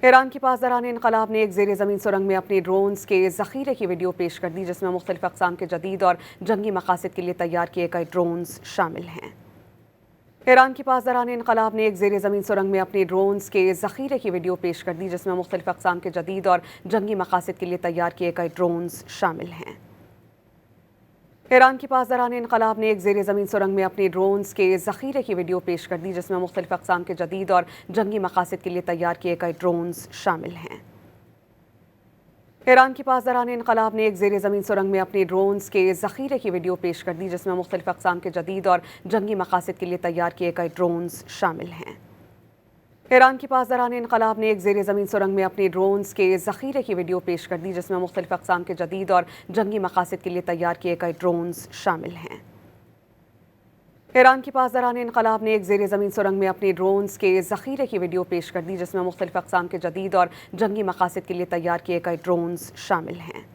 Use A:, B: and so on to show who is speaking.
A: ایران کی پاسداران انقلاب نے ایک زیر زمین سرنگ میں اپنی ڈرونز کے ذخیرے کی ویڈیو پیش کر دی، جس میں مختلف اقسام کے جدید اور جنگی مقاصد کے لیے تیار کیے گئے ڈرونز شامل ہیں۔ ایران کی پاسداران انقلاب نے ایک زیر زمین سرنگ میں اپنی ڈرونز کے ذخیرے کی ویڈیو پیش کر دی، جس میں مختلف اقسام کے جدید اور جنگی مقاصد کے لیے تیار کیے گئے ڈرونز شامل ہیں۔ ایران کی پاسداران انقلاب نے ایک زیر زمین سرنگ میں اپنی ڈرونز کے ذخیرے کی ویڈیو پیش کر دی، جس میں مختلف اقسام کے جدید اور جنگی مقاصد کے لیے تیار کیے گئے ڈرونز شامل ہیں۔ ایران کی پاسداران انقلاب نے ایک زیر زمین سرنگ میں اپنی ڈرونز کے ذخیرے کی ویڈیو پیش کر دی، جس میں مختلف اقسام کے جدید اور جنگی مقاصد کے لیے تیار کیے گئے ڈرونز شامل ہیں۔ ایران کی پاسداران انقلاب نے ایک زیر زمین سرنگ میں اپنی ڈرونز کے ذخیرے کی ویڈیو پیش کر دی، جس میں مختلف اقسام کے جدید اور جنگی مقاصد کے لیے تیار کیے گئے ڈرونز شامل ہیں۔ ایران کی پاسداران انقلاب نے ایک زیر زمین سرنگ میں اپنی ڈرونز کے ذخیرے کی ویڈیو پیش کر دی، جس میں مختلف اقسام کے جدید اور جنگی مقاصد کے لیے تیار کیے گئے ڈرونز شامل ہیں۔